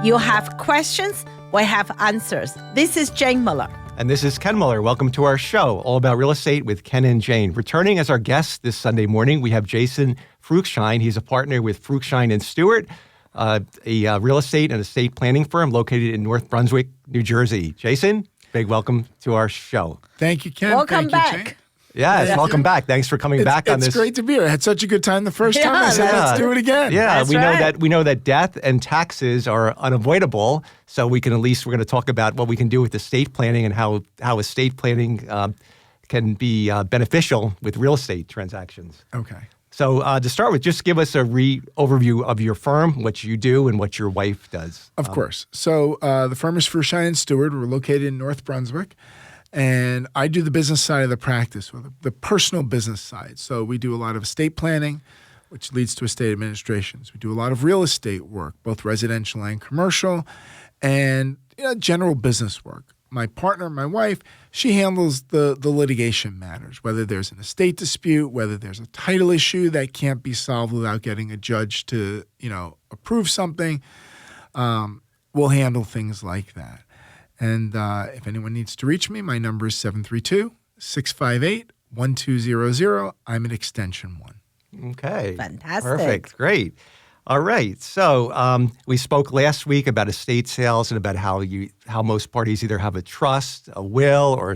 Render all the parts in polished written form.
You have questions, we have answers. This is Jane Muller. And this is Ken Muller. Welcome to our show, All About Real Estate with Ken and Jane. Returning as our guest this Sunday morning, we have Jason Fruhschein. He's a partner with Fruhschein and Steward, a real estate and estate planning firm located in North Brunswick, New Jersey. Jason, big welcome to our show. Thank you, Ken. Welcome Thank you, back. Jane. Yes, welcome back. Thanks for coming back on this. It's great to be here. I had such a good time the first time. I said, let's do it again. Yeah, That's we right. know that death and taxes are unavoidable. So we're going to talk about what we can do with estate planning and how estate planning can be beneficial with real estate transactions. Okay. So to start with, just give us a overview of your firm, what you do, and what your wife does. Of course. So the firm is Fruhschein and Steward. We're located in North Brunswick. And I do the business side of the practice, or the personal business side. So we do a lot of estate planning, which leads to estate administrations. We do a lot of real estate work, both residential and commercial, and general business work. My partner, my wife, she handles the litigation matters, whether there's an estate dispute, whether there's a title issue that can't be solved without getting a judge to, approve something. We'll handle things like that. And if anyone needs to reach me, my number is 732-658-1200. I'm at extension 1. Okay. Fantastic. Perfect. Great. All right. So we spoke last week about estate sales and about how most parties either have a trust, a will, or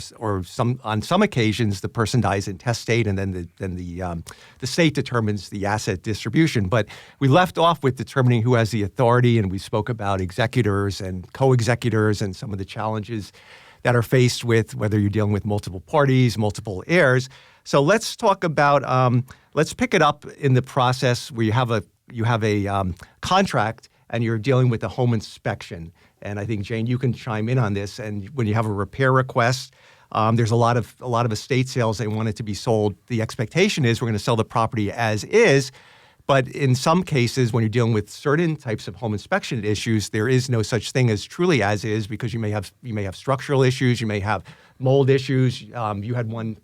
on some occasions the person dies intestate, and then the state determines the asset distribution. But we left off with determining who has the authority, and we spoke about executors and co-executors and some of the challenges that are faced with whether you're dealing with multiple parties, multiple heirs. So let's talk about let's pick it up in the process where you have a contract and you're dealing with a home inspection. And I think, Jane, you can chime in on this. And when you have a repair request, there's a lot of estate sales. They want it to be sold. The expectation is we're going to sell the property as is. But in some cases, when you're dealing with certain types of home inspection issues, there is no such thing as truly as is, because you may have structural issues, you may have mold issues. You had one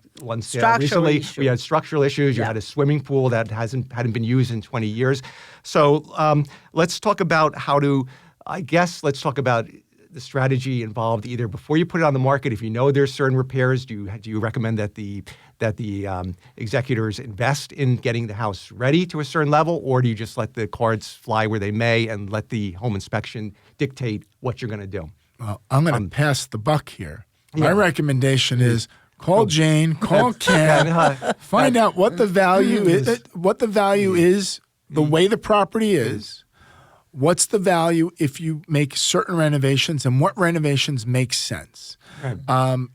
sale recently. We had structural issues. You had a swimming pool that hadn't been used in 20 years. So let's talk about let's talk about the strategy involved either before you put it on the market. If you know there's certain repairs, do you recommend that the executors invest in getting the house ready to a certain level, or do you just let the cards fly where they may and let the home inspection dictate what you're going to do? Well, I'm going to pass the buck here. My recommendation is call Jane, call Ken, find out what the value is, the way the property is. What's the value if you make certain renovations, and what renovations make sense? Right.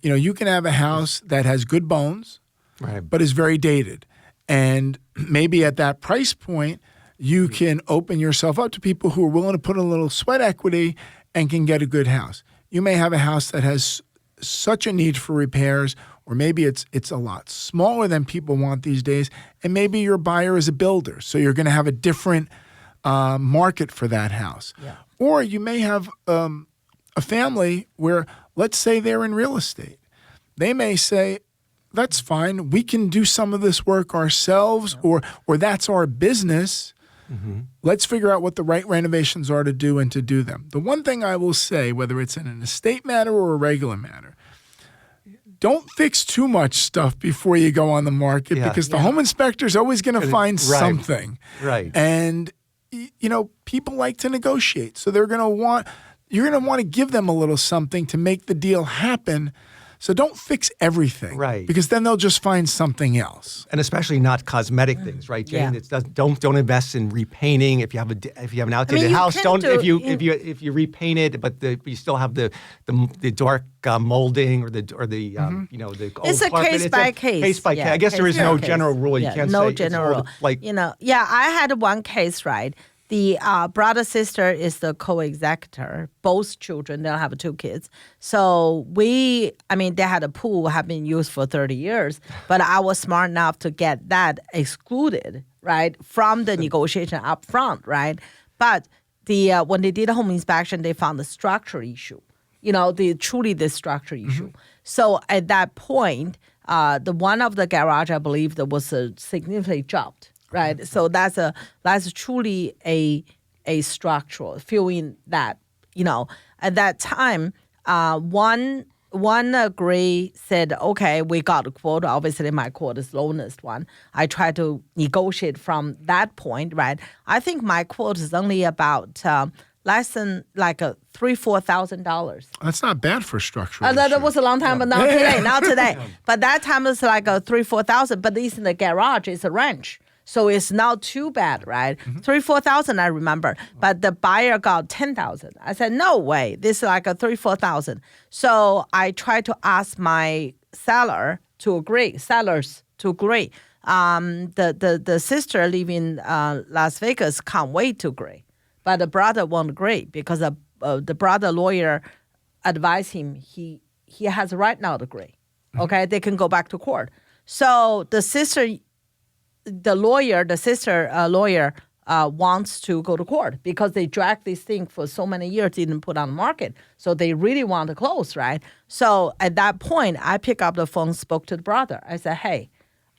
You can have a house that has good bones, but is very dated. And maybe at that price point, you can open yourself up to people who are willing to put a little sweat equity and can get a good house. You may have a house that has such a need for repairs, or maybe it's a lot smaller than people want these days, and maybe your buyer is a builder, so you're going to have a different market for that house. Yeah. Or you may have a family where, let's say they're in real estate. They may say, that's fine, we can do some of this work ourselves, or that's our business. Mm-hmm. Let's figure out what the right renovations are to do and to do them. The one thing I will say, whether it's in an estate matter or a regular matter, don't fix too much stuff before you go on the market, because the home inspector is always going to find something. Right. And, people like to negotiate. So you're going to want to give them a little something to make the deal happen. So don't fix everything, right? Because then they'll just find something else, and especially not cosmetic things, right, Jane? Yeah. Don't invest in repainting. If you have an outdated house, if you repaint it, but you still have the dark molding or the the old it's a carpet. Case by case. Case by case. I guess there is no general rule. You can't say general rule. I had one case, right? The brother-sister is the co-executor. Both children, they'll have 2 kids. So they had a pool, have been used for 30 years, but I was smart enough to get that excluded, right, from the negotiation up front, right? But when they did a home inspection, they found the structural issue, the structural issue. So at that point, the one of the garage, I believe, that was significantly dropped. Right, so that's truly a structural filling that at that time, one agree said, okay, we got a quote. Obviously, my quote is the lowest one. I try to negotiate from that point, right? I think my quote is only about less than like $3,000-$4,000. That's not bad for structural. That was a long time, but not today. But that time it was like $3,000-$4,000. But it's in the garage. It's a ranch. So it's not too bad, right? $3,000-$4,000, I remember. But the buyer got $10,000. I said, no way. This is like $3,000-$4,000. So I tried to ask my sellers to agree. The sister living in Las Vegas can't wait to agree. But the brother won't agree because the brother lawyer advised him he has a right now to agree. Okay, they can go back to court. So the sister lawyer wants to go to court because they dragged this thing for so many years, didn't put on the market. So they really want to close, right? So at that point, I picked up the phone, spoke to the brother. I said, hey,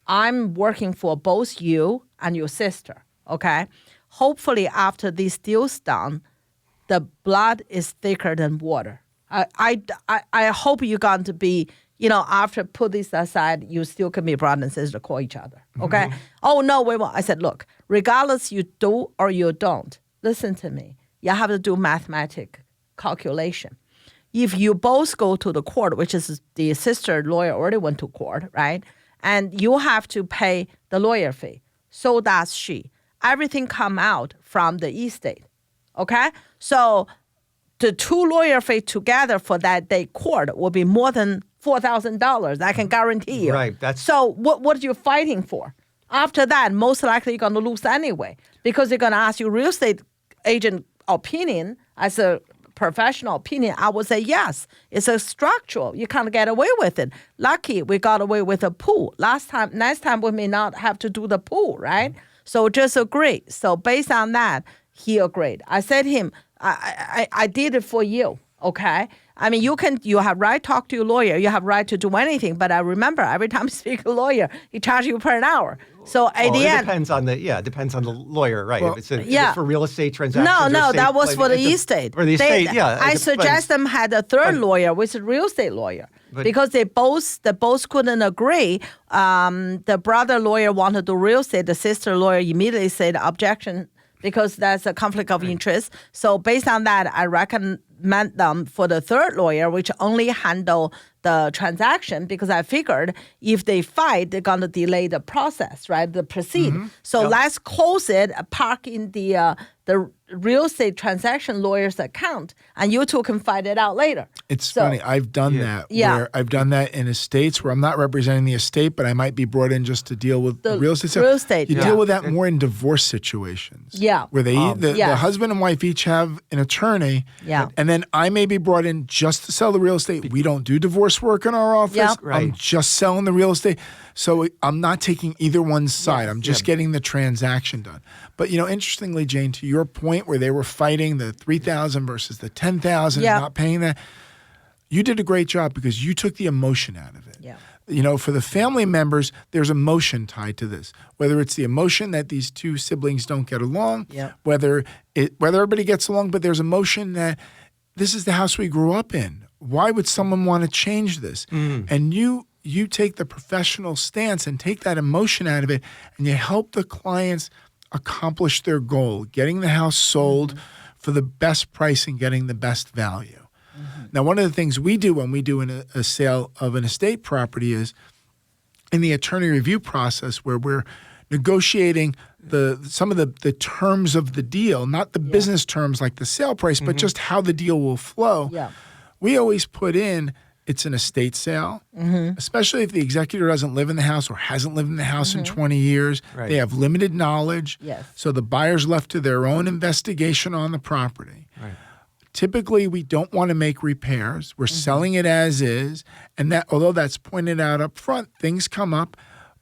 I'm working for both you and your sister, okay? Hopefully after this deal's done, the blood is thicker than water. I hope you're going to be, after put this aside, you still can be brother and sister, call each other, okay? Mm-hmm. Oh, no, we won't. I said, look, regardless you do or you don't, listen to me. You have to do mathematic calculation. If you both go to the court, which is the sister lawyer already went to court, right? And you have to pay the lawyer fee. So does she. Everything come out from the estate, okay? So the two lawyer fee together for that day court will be more than $4,000. I can guarantee you. Right. So what are you fighting for? After that, most likely you're going to lose anyway because they're going to ask you real estate agent opinion as a professional opinion. I would say yes. It's a structural. You can't get away with it. Lucky we got away with a pool. Next time we may not have to do the pool, right? So just agree. So based on that, he agreed. I said to him, I did it for you, okay? I mean, you have right to talk to your lawyer. You have right to do anything. But I remember every time you speak to a lawyer, he charges you per hour. So at the end, depends on the lawyer, right? Well, if it's for real estate transactions. No, that was for the estate. For the estate, I suggest them had a third lawyer, which is a real estate lawyer, because they both couldn't agree. The brother lawyer wanted to do real estate. The sister lawyer immediately said objection because that's a conflict of interest. So based on that, I recommend them for the third lawyer, which only handle the transaction, because I figured if they fight, they're going to delay the process, right? The proceed. Mm-hmm. So let's close it, park in the real estate transaction lawyer's account, and you two can fight it out later. It's funny. I've done that. Yeah. Where I've done that in estates where I'm not representing the estate, but I might be brought in just to deal with the real estate. Real estate. You deal with that more in divorce situations. Yeah. Where the husband and wife each have an attorney. Yeah. And then I may be brought in just to sell the real estate. We don't do divorce work in our office. Yeah. Right. I'm just selling the real estate. So I'm not taking either one's side. I'm just getting the transaction done. But, interestingly, Jane, to your point where they were fighting the $3,000 versus the $10,000, not paying that, you did a great job because you took the emotion out of it. Yeah. For the family members, there's emotion tied to this. Whether it's the emotion that these two siblings don't get along, whether everybody gets along, but there's emotion that this is the house we grew up in. Why would someone want to change this? And you take the professional stance and take that emotion out of it, and you help the clients accomplish their goal, getting the house sold for the best price and getting the best value. Now, one of the things we do when we do a sale of an estate property is in the attorney review process where we're negotiating some of the terms of the deal, not the business terms like the sale price, but just how the deal will flow. Yeah. We always put in it's an estate sale, especially if the executor doesn't live in the house or hasn't lived in the house in 20 years. Right. They have limited knowledge. Yes. So the buyer's left to their own investigation on the property. Right. Typically, we don't want to make repairs. We're selling it as is. And that, although that's pointed out up front, things come up.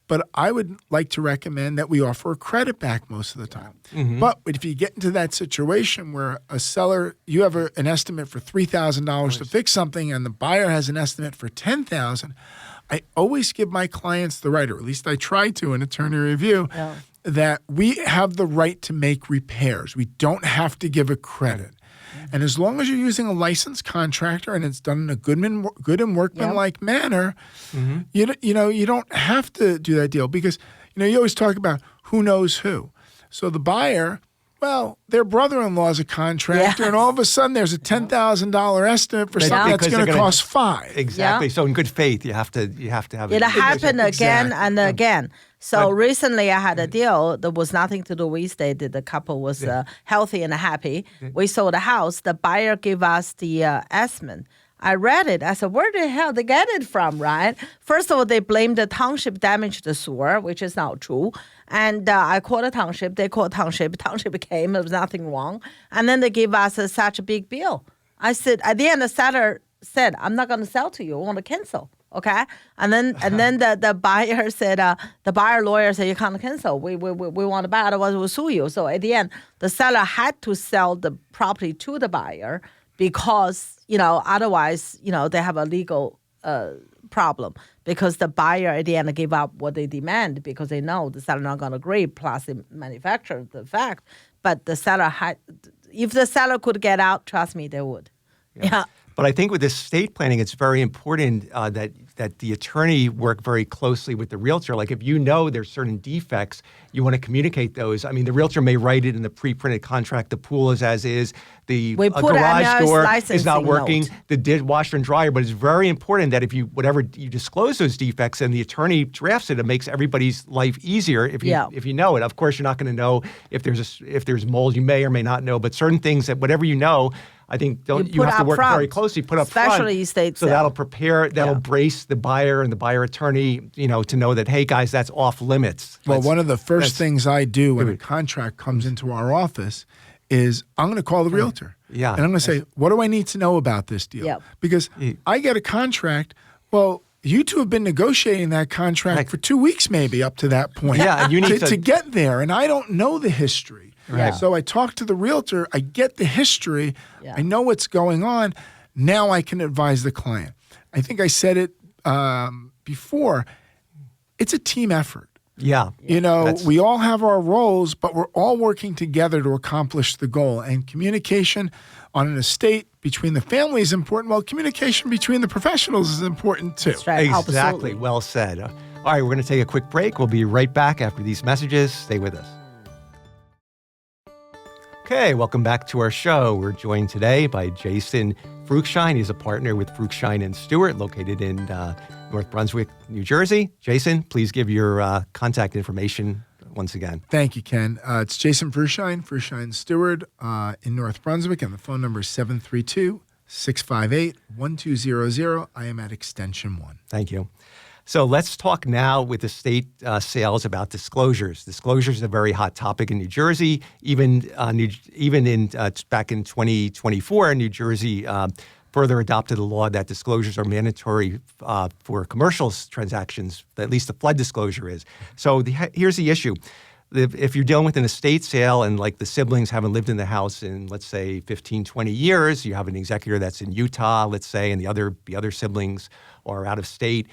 But I would like to recommend that we offer a credit back most of the time. But if you get into that situation where a seller, you have an estimate for $3,000 to fix something and the buyer has an estimate for $10,000, I always give my clients the right, or at least I try to in attorney review, that we have the right to make repairs. We don't have to give a credit. And as long as you're using a licensed contractor and it's done in a good and workmanlike manner, you don't have to do that deal because, you always talk about who knows who. So the buyer, well, their brother-in-law is a contractor, and all of a sudden there's a $10,000 estimate for something that's going to cost $5,000. Exactly. Yeah. So in good faith, you have to have it. happened again and again. So But- recently I had a deal that was nothing to do with estate. The couple was healthy and happy. We sold a house. The buyer gave us the estimate. I read it. I said, where the hell they get it from, right? First of all, they blamed the township damaged the sewer, which is not true. And I called the township. They called township. Township came. There was nothing wrong. And then they gave us such a big bill. I said, at the end, the seller said, I'm not going to sell to you. I want to cancel. Okay. And then the buyer said, the buyer lawyer said, you can't cancel. We want to buy, otherwise we'll sue you. So at the end, the seller had to sell the property to the buyer because, otherwise, they have a legal problem because the buyer at the end gave up what they demand because they know the seller not going to agree, plus the manufacturer, the fact. But the seller if the seller could get out, trust me, they would. Yeah. But I think with estate planning, it's very important that the attorney work very closely with the realtor. Like if there's certain defects, you want to communicate those. I mean, the realtor may write it in the pre-printed contract. The pool is as is. The garage door is not working. The dishwasher and dryer. But it's very important that whatever you disclose those defects and the attorney drafts it, it makes everybody's life easier if you know it. Of course, you're not going to know if there's mold. You may or may not know, but certain things that whatever you know. I think you have to work very closely, put up front. Especially estate so that'll brace the buyer and the buyer attorney, to know that, hey guys, that's off limits. Well, one of the first things I do when a contract comes into our office is I'm going to call the realtor. Yeah. And I'm going to say, what do I need to know about this deal? Yep. Because I get a contract, well, you two have been negotiating that contract for 2 weeks maybe up to that point. Yeah, and you need to get there, and I don't know the history. Right. So I talk to the realtor, I get the history, I know what's going on. Now I can advise the client. I think I said it before. It's a team effort. Yeah. We all have our roles, but we're all working together to accomplish the goal. And communication on an estate between the family is important. Well, communication between the professionals is important too. That's right. Exactly. Absolutely. Well said. All right, we're going to take a quick break. We'll be right back after these messages. Stay with us. Okay, welcome back to our show. We're joined today by Jason Fruhschein. He's a partner with Fruhschein and Steward, located in North Brunswick, New Jersey. Jason, please give your contact information once again. Thank you, Ken. It's Jason Fruhschein Steward in North Brunswick, and the phone number is 732-658-1200. I am at extension 1. Thank you. So let's talk now with estate sales about disclosures. Disclosures is a very hot topic in New Jersey. Even in back in 2024, New Jersey further adopted a law that disclosures are mandatory for commercial transactions. At least the flood disclosure is. So here's the issue. If you're dealing with an estate sale and like the siblings haven't lived in the house in, let's say, 15, 20 years, you have an executor that's in Utah, let's say, and the other siblings are out of state,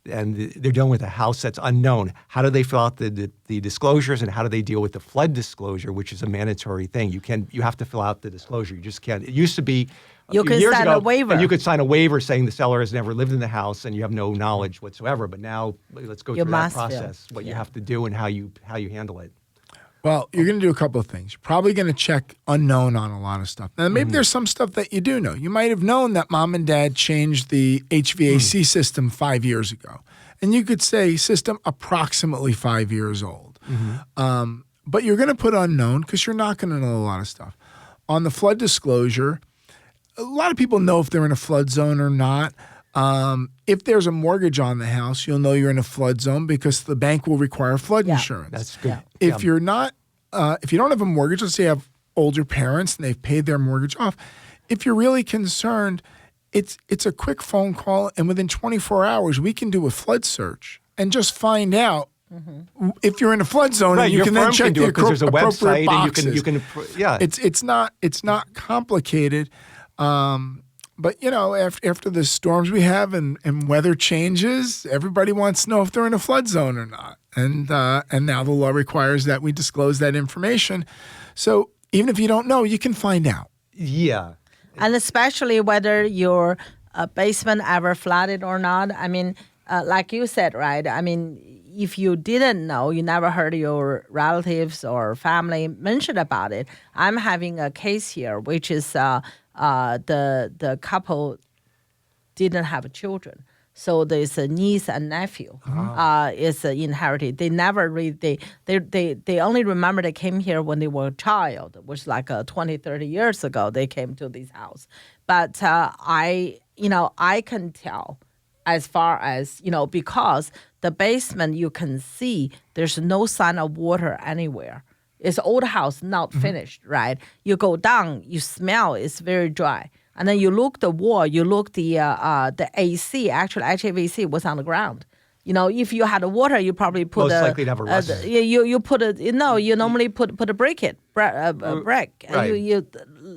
and they're dealing with a house that's unknown. How do they fill out the disclosures, and how do they deal with the flood disclosure, which is a mandatory thing? You have to fill out the disclosure. You just can't. It used to be you can sign a waiver. And you could sign a waiver saying the seller has never lived in the house and you have no knowledge whatsoever. But now let's go through that process, what you have to do and how you handle it. Well, you're going to do a couple of things. You're probably going to check unknown on a lot of stuff. Now, maybe there's some stuff that you do know. You might have known that mom and dad changed the HVAC system 5 years ago. And you could say system approximately 5 years old. But you're going to put unknown because you're not going to know a lot of stuff. On the flood disclosure, a lot of people know if they're in a flood zone or not. If there's a mortgage on the house, you'll know you're in a flood zone because the bank will require flood insurance. That's good. If you're not, if you don't have a mortgage, let's say you have older parents and they've paid their mortgage off. If you're really concerned, it's a quick phone call, and within 24 hours, we can do a flood search and just find out if you're in a flood zone. Right, and you can then check the because there's a website boxes. and you can yeah. It's not complicated. But, after the storms we have and weather changes, everybody wants to know if they're in a flood zone or not. And now the law requires that we disclose that information. So even if you don't know, you can find out. Yeah. And especially whether your basement ever flooded or not. I mean, like you said, right? I mean, if you didn't know, you never heard your relatives or family mention about it. I'm having a case here, which is the couple didn't have children. So there's a niece and nephew is inherited. They never really, they only remember they came here when they were a child, which like 20, 30 years ago, they came to this house. But I can tell as far as, because the basement, you can see there's no sign of water anywhere. It's old house, not finished, right? You go down, you smell, it's very dry. And then you look the wall, you look the AC, actually HVAC was on the ground. If you had water, you probably put most likely to have a rust. You put it. You normally put a brick. Right. You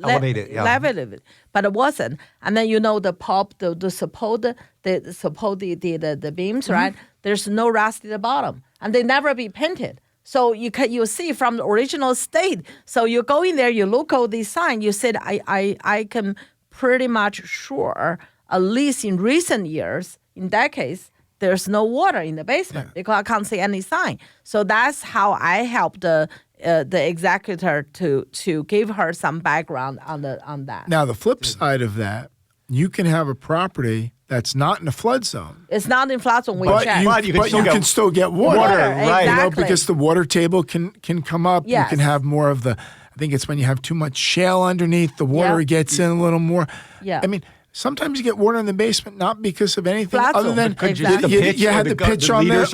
elevate it, yeah. elevate it, but it wasn't. And then the pop, the support, the beams, right? There's no rust at the bottom, and they never be painted. So you see from the original state. So you go in there, you look at the sign. You said I can pretty much sure, at least in recent years, in decades, there's no water in the basement because I can't see any sign. So that's how I helped the executor to give her some background on that. Now the flip side of that, you can have a property that's not in a flood zone. It's not in flood zone. But you can still get water, right? Exactly. Because the water table can come up. Yes. You can have more of the. I think it's when you have too much shale underneath, the water gets in a little more. Yeah. I mean, sometimes you get water in the basement not because of anything Flood other zone. than Exactly. you had the pitch on the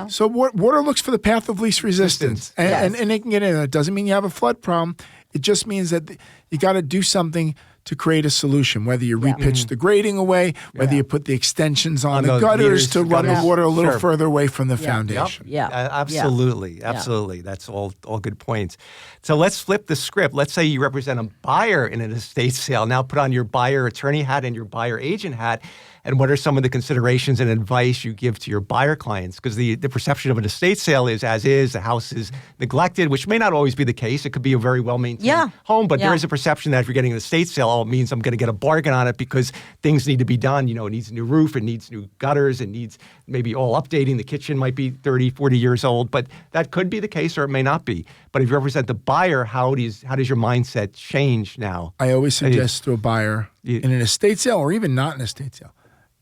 So water looks for the path of least resistance, and it can get in. It doesn't mean you have a flood problem. It just means that you got to do something to create a solution, whether you repitch the grading away, whether you put the extensions on the gutters to run the water a little further away from the foundation. Yeah. Absolutely. That's all good points. So let's flip the script. Let's say you represent a buyer in an estate sale. Now put on your buyer attorney hat and your buyer agent hat. And what are some of the considerations and advice you give to your buyer clients? Because the perception of an estate sale is as is, the house is neglected, which may not always be the case. It could be a very well-maintained home, but there is a perception that if you're getting an estate sale, it means I'm going to get a bargain on it because things need to be done. It needs a new roof, it needs new gutters, it needs maybe all updating. The kitchen might be 30, 40 years old, but that could be the case or it may not be. But if you represent the buyer, how does your mindset change now? I always suggest to a buyer in an estate sale or even not an estate sale,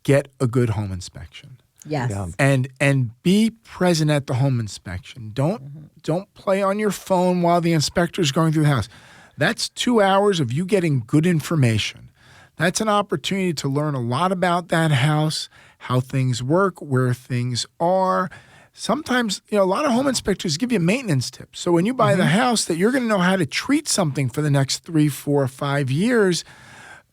get a good home inspection. Yes. Yeah. And be present at the home inspection. Don't play on your phone while the inspector's going through the house. That's 2 hours of you getting good information. That's an opportunity to learn a lot about that house, how things work, where things are. Sometimes, a lot of home inspectors give you maintenance tips. So when you buy the house, that you're going to know how to treat something for the next 3, 4, 5 years,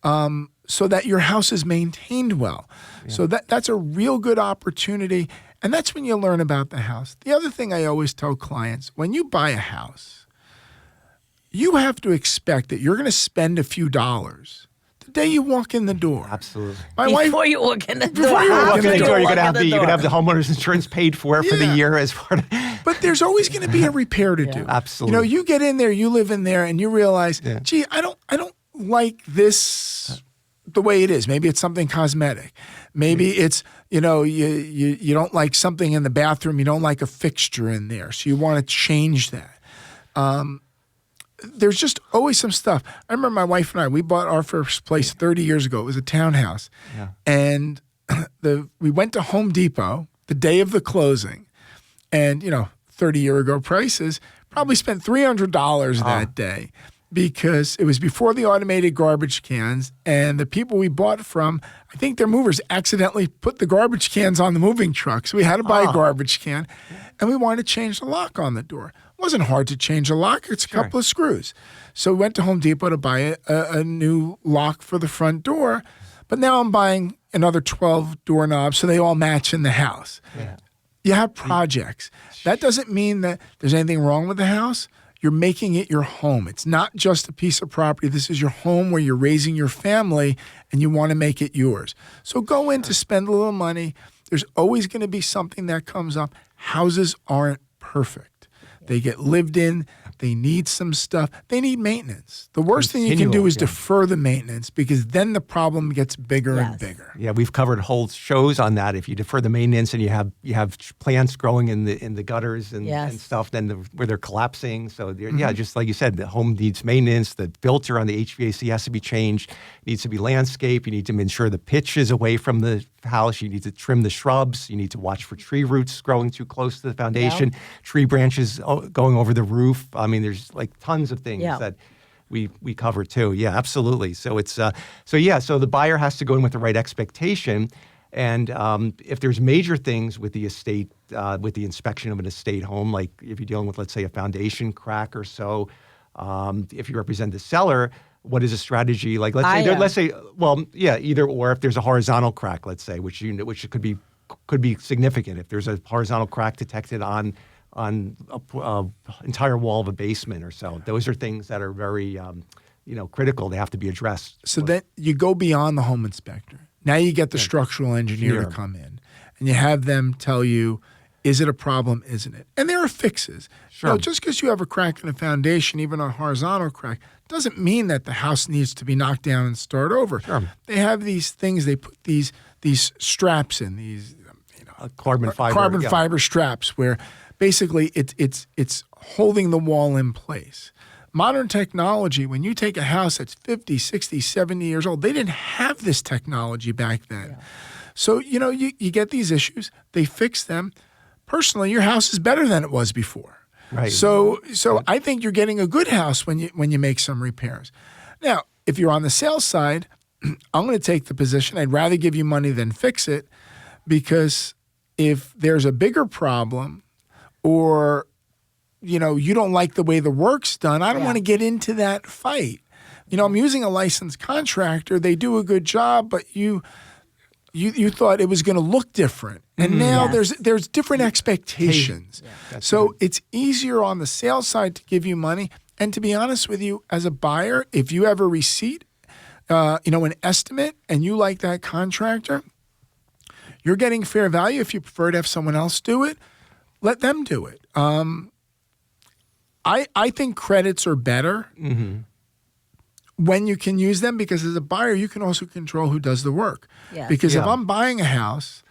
so that your house is maintained well. Yeah. So that's a real good opportunity, and that's when you learn about the house. The other thing I always tell clients, when you buy a house, you have to expect that you're going to spend a few dollars the day you walk in the door. Absolutely. Before you walk in the door. You're going to have the homeowner's insurance paid for the year as part of. But there's always going to be a repair to do. Absolutely. You get in there, you live in there, and you realize, gee, I don't like this the way it is. Maybe it's something cosmetic. Maybe it's, you don't like something in the bathroom. You don't like a fixture in there. So you want to change that. There's just always some stuff. I remember my wife and I, we bought our first place 30 years ago. It was a townhouse. Yeah. And we went to Home Depot the day of the closing. And, 30-year ago prices, probably spent $300 that day. Because it was before the automated garbage cans, and the people we bought from, I think their movers accidentally put the garbage cans on the moving truck. So we had to buy a garbage can, and we wanted to change the lock on the door. It wasn't hard to change a lock. It's a couple of screws. So we went to Home Depot to buy a new lock for the front door, but now I'm buying another 12 doorknobs so they all match in the house. Yeah. You have projects. That doesn't mean that there's anything wrong with the house. You're making it your home. It's not just a piece of property. This is your home where you're raising your family and you want to make it yours. So go in to spend a little money. There's always going to be something that comes up. Houses aren't perfect. They get lived in. They need some stuff. They need maintenance. The worst thing you can do is defer the maintenance, because then the problem gets bigger and bigger. Yeah, we've covered whole shows on that. If you defer the maintenance and you have plants growing in the gutters and stuff, then where they're collapsing. So just like you said, the home needs maintenance. The filter on the HVAC has to be changed. It needs to be landscaped. You need to ensure the pitch is away from the house. You need to trim the shrubs. You need to watch for tree roots growing too close to the foundation, tree branches going over the roof. I mean, there's like tons of things that we cover too. Yeah, absolutely. So it's so the buyer has to go in with the right expectation. And if there's major things with the estate, with the inspection of an estate home, like if you're dealing with, let's say, a foundation crack or so, if you represent the seller, what is a strategy? Like, let's say, either or. If there's a horizontal crack, let's say, which could be significant. If there's a horizontal crack detected on a entire wall of a basement or so, those are things that are very critical. They have to be addressed. So then you go beyond the home inspector. Now you get the structural engineer to come in, and you have them tell you, is it a problem, isn't it? And there are fixes. Sure. Just because you have a crack in the foundation, even a horizontal crack, doesn't mean that the house needs to be knocked down and start over. Sure. They have these things, they put these straps in, these carbon fiber straps, where basically it's holding the wall in place. Modern technology, when you take a house that's 50, 60, 70 years old, they didn't have this technology back then. Yeah. So, you get these issues, they fix them. Personally, your house is better than it was before. Right. So I think you're getting a good house when you make some repairs. Now, if you're on the sales side, I'm going to take the position, I'd rather give you money than fix it, because if there's a bigger problem, or you don't like the way the work's done, I don't want to get into that fight. I'm using a licensed contractor. They do a good job, but you thought it was going to look different. And now there's different expectations. Yeah, so it's easier on the sales side to give you money. And to be honest with you, as a buyer, if you have a receipt, an estimate, and you like that contractor, you're getting fair value. If you prefer to have someone else do it, let them do it. I think credits are better when you can use them, because as a buyer, you can also control who does the work. Yes. Because if I'm buying a house,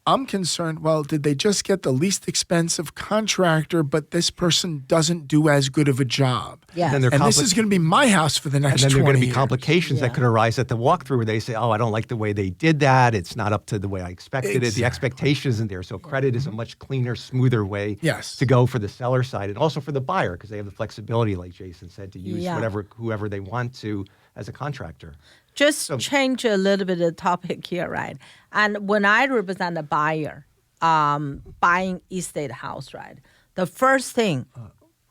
I'm concerned, well, did they just get the least expensive contractor, but this person doesn't do as good of a job? Yes. And this is going to be my house for the next 20 years. And then there are going to be years. complications that could arise at the walkthrough, where they say, I don't like the way they did that. It's not up to the way I expected it. The expectation isn't there. So credit is a much cleaner, smoother way to go for the seller side, and also for the buyer, because they have the flexibility, like Jason said, to use whoever they want to as a contractor. Just change a little bit of the topic here, right? And when I represent a buyer buying estate house, right, the first thing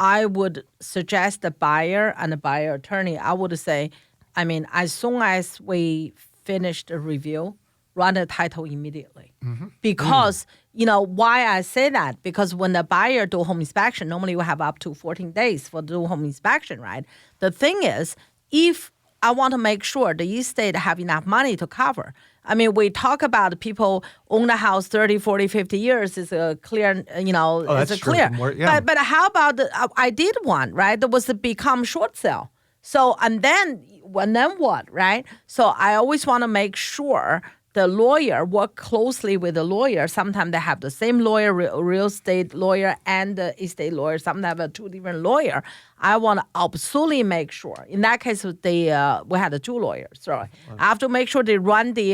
I would suggest the buyer and the buyer attorney, I would say, as soon as we finish the review, run the title immediately. Because, why I say that? Because when the buyer do home inspection, normally we have up to 14 days for do home inspection, right? The thing is, if I want to make sure the estate have enough money to cover. We talk about people own a house 30, 40, 50 years is a clear, it's a clear. But how about, I did one, right? That was to become short sale. So, and then what, right? So I always want to make sure the lawyer work closely with the lawyer. Sometimes they have the same lawyer, real estate lawyer and the estate lawyer. Sometimes have two different lawyers. I want to absolutely make sure. In that case, we had the two lawyers. So I have to make sure they run the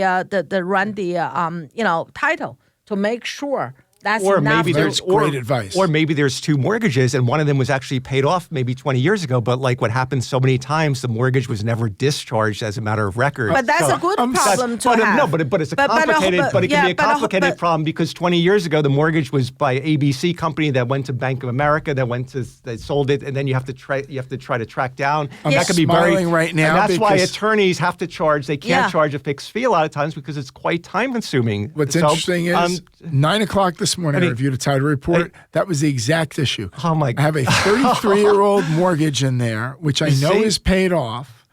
title to make sure. That's great advice. Or maybe there's two mortgages, and one of them was actually paid off maybe 20 years ago, but like what happens so many times, the mortgage was never discharged as a matter of record. But that's a good problem to have. No, but it's a complicated, but it can be a complicated problem, because 20 years ago, the mortgage was by ABC company that went to Bank of America, they sold it, and then you have to try to track down. That could be smiling right now. And that's why attorneys have to charge. They can't charge a fixed fee a lot of times, because it's quite time consuming. What's interesting is 9 o'clock this morning, I reviewed a title report. That was the exact issue. Oh my God. I have a 33-year-old mortgage in there, which I know is paid off,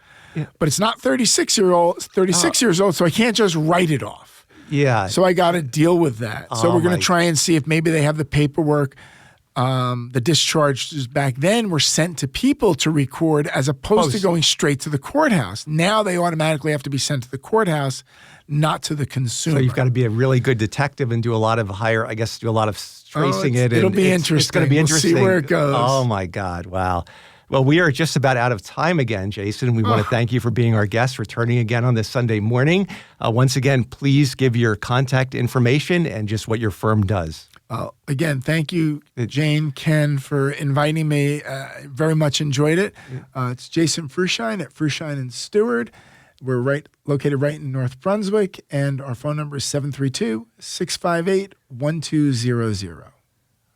but it's not 36 years old, so I can't just write it off. Yeah. So I got to deal with that. So we're going to try and see if maybe they have the paperwork. the discharges back then were sent to people to record as opposed to going straight to the courthouse. Now they automatically have to be sent to the courthouse, not to the consumer. So you've got to be a really good detective and do a lot of tracing it. It'll be interesting. It's going to be interesting. We'll see where it goes. Oh, my God. Wow. Well, we are just about out of time again, Jason. We want to thank you for being our guest, returning again on this Sunday morning. Once again, please give your contact information and just what your firm does. Again, thank you, Jane, Ken, for inviting me. Very much enjoyed it. It's Jason Fruhschein at Fruhschein and Steward. We're located right in North Brunswick, and our phone number is 732-658-1200.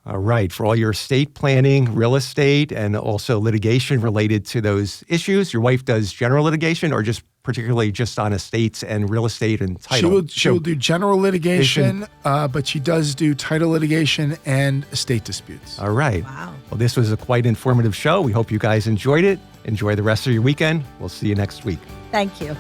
All right. For all your estate planning, real estate, and also litigation related to those issues, your wife does general litigation or just particularly just on estates and real estate and title? She will do general litigation, but she does do title litigation and estate disputes. All right. Wow. Well, this was a quite informative show. We hope you guys enjoyed it. Enjoy the rest of your weekend. We'll see you next week. Thank you.